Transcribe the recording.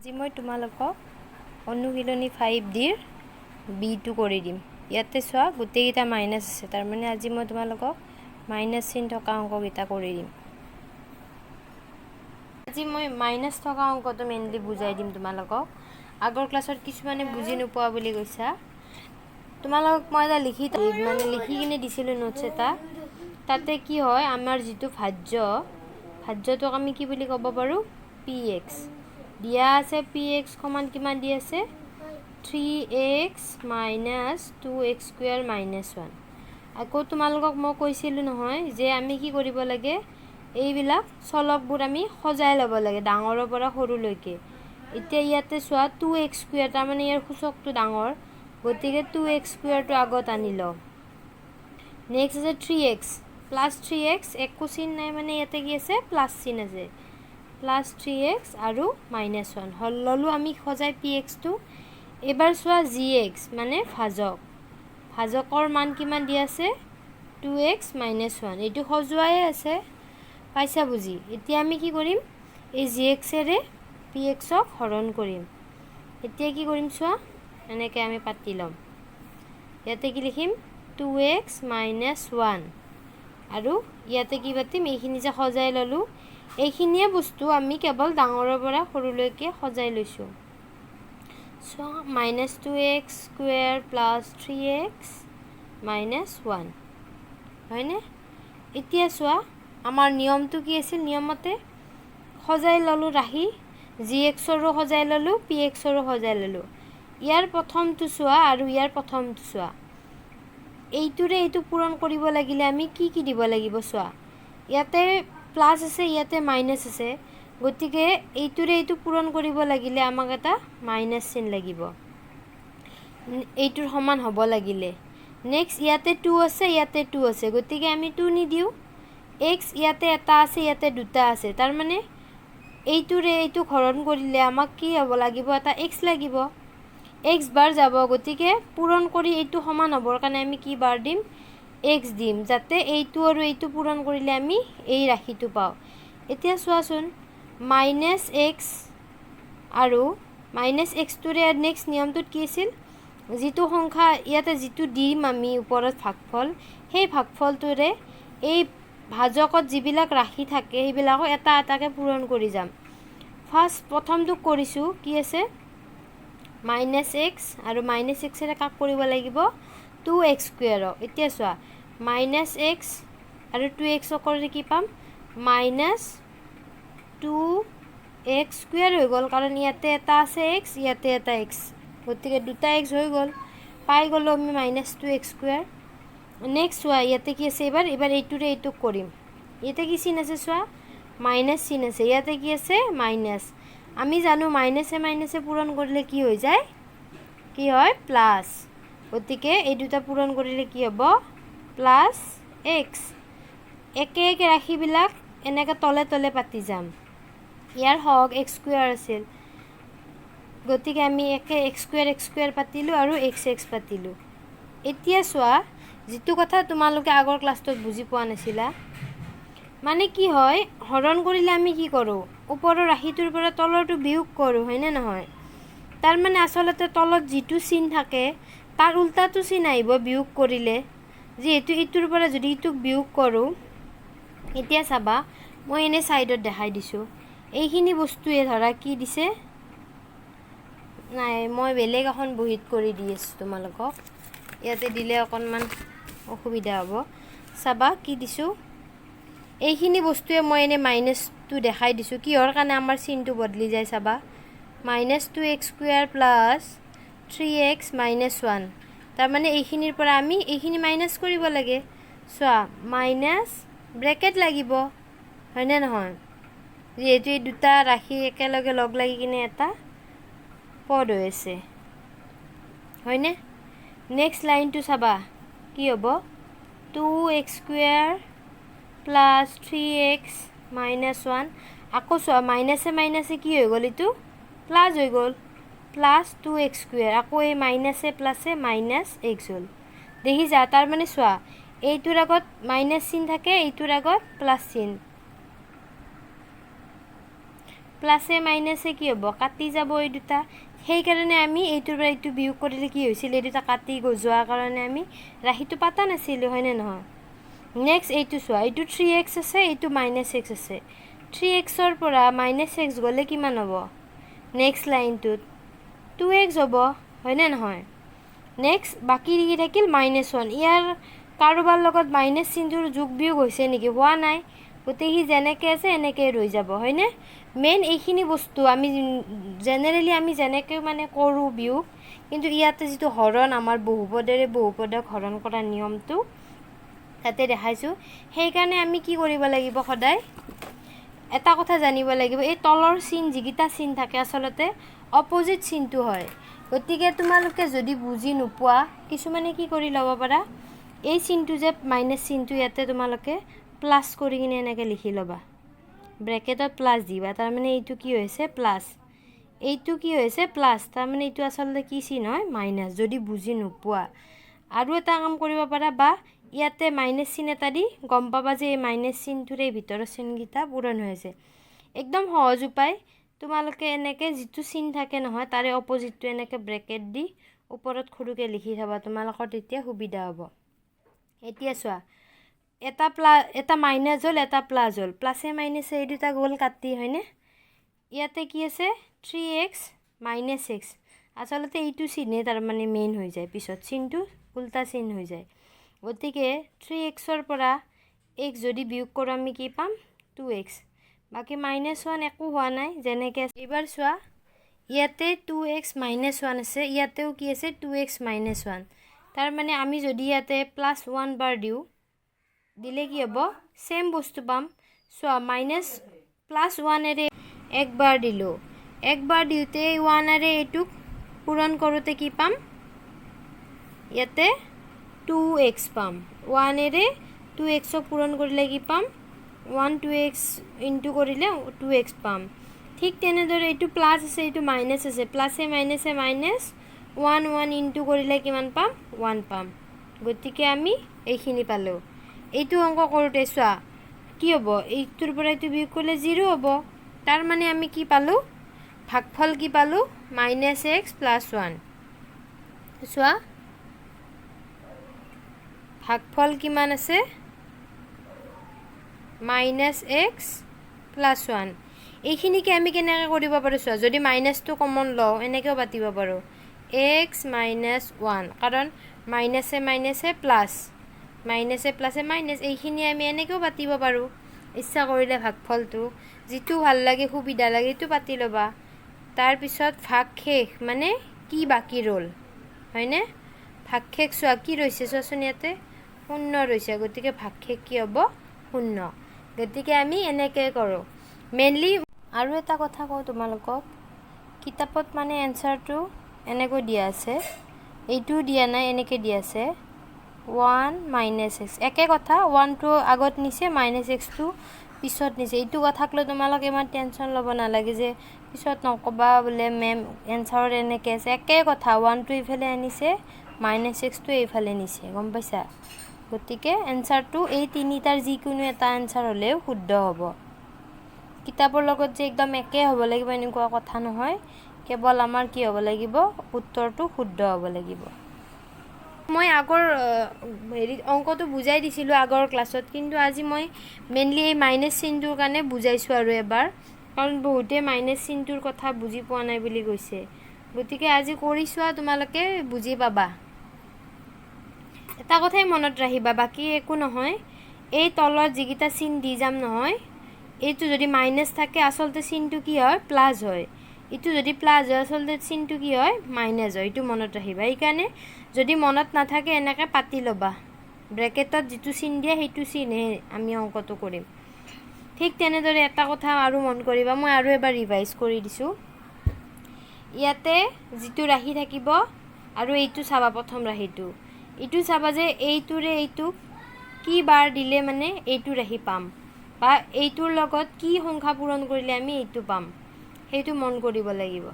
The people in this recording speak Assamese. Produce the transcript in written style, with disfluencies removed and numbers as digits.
আজি মই তোমালোকক অনুশীলনী 5Dৰ B2 কৰি দিম। ইয়াতে চোৱা গোটেইকেইটা মাইনাস আছে, তাৰ মানে আজি মই তোমালোকক মাইনাস চিন থকা অংককেইটা কৰি দিম। আজি মই মাইনাস থকা অংকটো মেইনলি বুজাই দিম তোমালোকক। আগৰ ক্লাছত কিছুমানে বুজি নোপোৱা বুলি কৈছা, তোমালোকক মই এটা লিখি কিনে দিছিলোঁ নোটছ এটা। তাতে কি হয়, আমাৰ যিটো ভাজ্যটোক আমি কি বুলি ক'ব পাৰোঁ, px দিয়া আছে। px সমান কিমান দি আছে, 3x minus 2x square minus 1। আকৌ তোমালোকক মই কৈছিলোঁ নহয় যে আমি কি কৰিব লাগে, এইবিলাক চলকবোৰ আমি সজাই ল'ব লাগে ডাঙৰৰ পৰা সৰুলৈকে। এতিয়া ইয়াতে চোৱা 2x স্কুৱেৰ, তাৰমানে ইয়াৰ সূচকটো ডাঙৰ, গতিকে 2x স্কুৱেৰটো আগত আনি লওঁ। নেক্সট আছে 3x প্লাছ 3x, একো চিন নাই, মানে ইয়াতে কি আছে, প্লাছ চিন আছে। প্লাছ 3x আৰু মাইনাছ 1 ল'লোঁ আমি সজাই pxটো। এইবাৰ চোৱা gx মানে ভাজকৰ মান কিমান দি আছে, 2x মাইনাছ 1। এইটো সজোৱাই আছে, পাইছা বুজি। এতিয়া আমি কি কৰিম, এই gxৰে pxক হৰণ কৰিম। এতিয়া কি কৰিম চোৱা, এনেকৈ আমি পাতি ল'ম। ইয়াতে কি লিখিম, 2x মাইনাছ 1, আৰু ইয়াতে কি পাতিম, এইখিনি যে সজাই ল'লোঁ, এইখিনিয়ে বস্তু আমি কেৱল ডাঙৰৰ পৰা সৰুলৈকে সজাই লৈছোঁ। So' minus 2x square plus 3x minus 1 হয়নে। এতিয়া চোৱা আমাৰ নিয়মটো কি আছিল, নিয়মতে সজাই ল'লোঁ ৰাখি, gxৰো সজাই ল'লোঁ, pxৰো সজাই ল'লোঁ। ইয়াৰ প্ৰথমটো চোৱা আৰু ইয়াৰ প্ৰথমটো চোৱা, এইটোৰে এইটো পূৰণ কৰিব লাগিলে আমি কি কি দিব লাগিব চোৱা। ইয়াতে প্লাছ আছে, ইয়াতে মাইনাছ আছে, গতিকে এইটোৰে এইটো পূৰণ কৰিব লাগিলে আমাক এটা মাইনাছ চিন লাগিব, এইটোৰ সমান হ'ব লাগিলে। নেক্সট ইয়াতে 2 আছে, ইয়াতে 2 আছে, গতিকে আমি 2 নিদিওঁ। x ইয়াতে এটা আছে, ইয়াতে দুটা আছে, তাৰমানে এইটোৰে এইটোক হৰণ কৰিলে আমাক কি হ'ব লাগিব, এটা x লাগিব। x বাৰ যাব, গতিকে পূৰণ কৰি এইটো সমান হ'বৰ কাৰণে আমি কি বাৰ দিম, x দিম, যাতে এইটো আৰু এইটো পূৰণ কৰিলে আমি এই ৰাশিটো পাওঁ। এতিয়া চোৱাচোন, মাইনাছ এক্স আৰু মাইনাছ এক্সটোৰে নেক্সট নিয়মটোত কি আছিল, যিটো সংখ্যা ইয়াতে যিটো দিম আমি ওপৰত ভাগফল, সেই ভাগফলটোৰে এই ভাজকত যিবিলাক ৰাশি থাকে সেইবিলাকক এটা এটাকৈ পূৰণ কৰি যাম। প্ৰথমটোক কৰিছোঁ, কি আছে, মাইনাছ এক্স আৰু মাইনাছ এক্সেৰে কাক কৰিব লাগিব, 2x স্কুৱেৰক। এতিয়া চোৱা, মাইনাছ এক্স আৰু 2x কৰি কি পাম, মাইনাছ 2x স্কুৱেৰ হৈ গ'ল, কাৰণ ইয়াতে এটা আছে x, ইয়াতে এটা x, গতিকে দুটা x হৈ গ'ল, পাই গ'লোঁ আমি মাইনাছ 2x স্কুৱেৰ। নেক্সট চোৱা ইয়াতে কি আছে, এইবাৰ এইটোৰে এইটোক কৰিম। ইয়াতে কি চিন আছে চোৱা, মাইনাছ চিন আছে, ইয়াতে কি আছে, মাইনাছ। আমি জানো মাইনাছে মাইনাছে পূৰণ কৰিলে কি হৈ যায়, কি হয়, প্লাছ, গতিকে এই দুটা পূৰণ কৰিলে কি হ'ব, প্লাছ এক্স। একে একে ৰাশিবিলাক এনেকৈ তলে তলে পাতি যাম। ইয়াৰ হওক x স্কুৱেৰ আছিল, গতিকে আমি একে x স্কুৱেৰ পাতিলোঁ আৰু x পাতিলোঁ। এতিয়া চোৱা, যিটো কথা তোমালোকে আগৰ ক্লাছটোত বুজি পোৱা নাছিলা, মানে কি হয়, হৰণ কৰিলে আমি কি কৰোঁ, ওপৰৰ ৰাশিটোৰ পৰা তলৰটো বিয়োগ কৰোঁ, হয়নে নহয়। তাৰমানে আচলতে তলত যিটো চিন থাকে তাৰ উল্টাটো চিন আহিব বিয়োগ কৰিলে, যিহেতু ইটোৰ পৰা যদি ইটোক বিয়োগ কৰোঁ। এতিয়া চাবা, মই এনেই ছাইডত দেখাই দিছোঁ, এইখিনি বস্তুৱে ধৰা কি দিছে, নাই মই বেলেগ এখন বহীত কৰি দি আছোঁ তোমালোকক, ইয়াতে দিলে অকণমান অসুবিধা হ'ব। চাবা কি দিছোঁ, এইখিনি বস্তুৱে মই এনেই মাইনাছটো দেখাই দিছোঁ, কিহৰ কাৰণে আমাৰ চিনটো বদলি যায় চাবা, minus 2x square plus 3x minus 1, তাৰমানে এইখিনিৰ পৰা আমি এইখিনি মাইনাছ কৰিব লাগে। চোৱা, মাইনাছ ব্ৰেকেট লাগিব, হয়নে নহয়, যিহেতু এই দুটা ৰাশি একেলগে লগ লাগি কিনে এটা পদ হৈ আছে, হয়নে। নেক্সট লাইনটো চাবা কি হ'ব, 2x square plus 3x minus 1, আকৌ চোৱা মাইনাছে মাইনাছে কি হৈ গ'ল, এইটো প্লাছ হৈ গ'ল, প্লাছ 2x স্কুৱেৰ, আকৌ এই মাইনাছে প্লাছে মাইনাছ এক্স হ'ল, দেখিছা। তাৰমানে চোৱা, এইটোৰ আগত মাইনাছ চিন থাকে, এইটোৰ আগত প্লাছ চিন, প্লাছে মাইনাছে কি হ'ব কাটি যাব এই দুটা সেইকাৰণে আমি এইটোৰ পৰা এইটো বিয়োগ কৰিলে কি হৈছিল এই দুটা কাটি যোৱাৰ কাৰণে আমি ৰাশিটো পাতা নাছিলোঁ হয়নে নহয় নেক্সট এইটো চোৱা এইটো 3x আছে এইটো -x আছে 3xৰ পৰা -x গ'লে কিমান হ'ব নেক্সট লাইনটোত 2x হ'ব হয়নে নহয় নেক্সট বাকি কি থাকিল -1 ইয়াৰ কাৰোবাৰ লগত মাইনাছ চিহ্নটোৰ যোগ বিয়োগ হৈছে নেকি হোৱা নাই গতিকে সি যেনেকৈ আছে এনেকৈ ৰৈ যাব হয়নে মেইন এইখিনি বস্তু আমি জেনেৰেলি আমি যেনেকৈ মানে কৰোঁ বিয়োগ কিন্তু ইয়াতে যিটো হৰণ আমাৰ বহুপদেৰে বহুপদক হৰণ কৰা নিয়মটো তাতে দেখাইছোঁ সেইকাৰণে আমি কি কৰিব লাগিব সদায় এটা কথা জানিব লাগিব এই তলৰ চিন যিকেইটা চিন থাকে আচলতে অপজিট চিনটো হয় গতিকে তোমালোকে যদি বুজি নোপোৱা কিছুমানে কি কৰি ল'ব পাৰা এই চিনটো যে মাইনাছ চিনটো ইয়াতে তোমালোকে প্লাছ কৰি কিনে এনেকৈ লিখি ল'বা ব্ৰেকেটত প্লাছ দিবা তাৰমানে এইটো কি হৈছে প্লাছ এইটো কি হৈছে প্লাছ তাৰমানে এইটো আচলতে কি চিন হয় মাইনাছ যদি বুজি নোপোৱা আৰু এটা কাম কৰিব পাৰা বা ইয়াতে মাইনাছ চিন এটা দি গম পাবা যে এই মাইনাছ চিনটোৰে ভিতৰৰ চিনকেইটা পূৰণ হৈ আছে একদম সহজ উপায় তোমালোকে এনেকৈ যিটো চিন থাকে নহয় তাৰে অপজিটটো এনেকৈ ব্ৰেকেট দি ওপৰত সৰুকৈ লিখি থবা তোমালোকৰ তেতিয়া সুবিধা হ'ব এতিয়া চোৱা এটা মাইনাছ হ'ল এটা প্লাছ হ'ল প্লাছে মাইনাছে এই দুটা গ'ল কাটি হয়নে ইয়াতে কি আছে 3x - x আচলতে এইটো চিনে তাৰমানে মেইন হৈ যায় পিছত চিনটো উল্টা চিন হৈ যায় গতিকে 3xৰ পৰা x যদি বিয়োগ কৰোঁ আমি কি পাম 2x বাকি -1 একো হোৱা নাই যেনেকৈ এইবাৰ চোৱা ইয়াতে 2x - 1 আছে ইয়াতেও কি আছে 2x - 1 তাৰমানে আমি যদি ইয়াতে +1 বাৰ দিলে কি হ'ব সেম বস্তু পাম চোৱা -+1এৰে একবাৰ দিলোঁ একবাৰ দিওঁতে 1এৰে এইটোক পূৰণ কৰোঁতে কি পাম ইয়াতে 2x পাম 1এৰে 2xক পূৰণ কৰিলে কি পাম 1 2x ইনটু কৰিলে 2x পাম ঠিক তেনেদৰে এইটো প্লাছ আছে এইটো মাইনাছ আছে প্লাছে মাইনাছে -1 1 ইনটু কৰিলে কিমান পাম 1 পাম গতিকে আমি এইখিনি পালোঁ এইটো অংক কৰোঁতে চোৱা কি হ'ব এইটোৰ পৰা এইটো বিয়োগ কৰিলে 0 হ'ব তাৰ মানে আমি কি পালোঁ ভাগফল কি পালোঁ -x + 1 চোৱা ভাগফল কিমান আছে -x + 1 এইখিনিকে আমি কেনেকৈ কৰিব পাৰোঁ চোৱা যদি মাইনাছটো কমন লওঁ এনেকৈও পাতিব পাৰোঁ x - 1 কাৰণ মাইনাছে মাইনাছে প্লাছ মাইনাছে প্লাছে মাইনাছ এইখিনি আমি এনেকৈও পাতিব পাৰোঁ ইচ্ছা কৰিলে ভাগফলটো যিটো ভাল লাগে সুবিধা লাগে সেইটো পাতি ল'বা তাৰপিছত ভাগ শেষ মানে কি বাকী ৰ'ল হয়নে ভাগ শেষ চোৱা কি ৰৈছে চোৱাচোন ইয়াতে 0 ৰৈছে গতিকে ভাগ শেষ কি হ'ব 0 গতিকে আমি এনেকৈ কৰোঁ মেইনলি আৰু এটা কথা কওঁ তোমালোকক কিতাপত মানে এনচাৰটো এনেকৈ দিয়া আছে এইটো দিয়া নাই এনেকৈ দিয়া আছে 1 - x একে কথা 1টো আগত নিছে -xটো পিছত নিছে এইটো কথাক লৈ তোমালোকে ইমান টেনশ্যন ল'ব নালাগে যে পিছত নক'বা বোলে মেম এনচাৰত এনেকৈ আছে একে কথা 1টো এইফালে আনিছে -xটো এইফালে নিছে গম পাইছা গতিকে এনচাৰটো এই তিনিটাৰ যিকোনো এটা এনচাৰ হ'লেও শুদ্ধ হ'ব কিতাপৰ লগত যে একদম একে হ'ব লাগিব এনেকুৱা কথা নহয় কেৱল আমাৰ কি হ'ব লাগিব উত্তৰটো শুদ্ধ হ'ব লাগিব মই আগৰ অংকটো বুজাই দিছিলোঁ আগৰ ক্লাছত কিন্তু আজি মই মেইনলি এই মাইনাছ চিনটোৰ কাৰণে বুজাইছোঁ আৰু এবাৰ কাৰণ বহুতে মাইনাছ চিনটোৰ কথা বুজি পোৱা নাই বুলি কৈছে গতিকে আজি কৰি চোৱা তোমালোকে বুজি পাবা এটা কথাই মনত ৰাখিবা বাকী একো নহয় এই তলত যিকেইটা চিন দি যাম নহয় এইটো যদি মাইনাছ থাকে আচলতে চিনটো কি হয় প্লাছ হয় এইটো যদি প্লাছ হয় আচলতে চিনটো কি হয় মাইনাছ হয় এইটো মনত ৰাখিবা সেইকাৰণে যদি মনত নাথাকে এনেকৈ পাতি ল'বা ব্ৰেকেটত যিটো চিন দিয়ে সেইটো চিনহে আমি অংকটো কৰিম ঠিক তেনেদৰে এটা কথা আৰু মন কৰিবা মই আৰু এবাৰ ৰিভাইজ কৰি দিছোঁ ইয়াতে যিটো ৰাশি থাকিব আৰু এইটো চাবা প্ৰথম ৰাশিটো এইটো চাবা যে এইটোৰে এইটোক কি বাৰ দিলে মানে এইটো ৰাশি পাম বা এইটোৰ লগত কি সংখ্যা পূৰণ কৰিলে আমি এইটো পাম সেইটো মন কৰিব লাগিব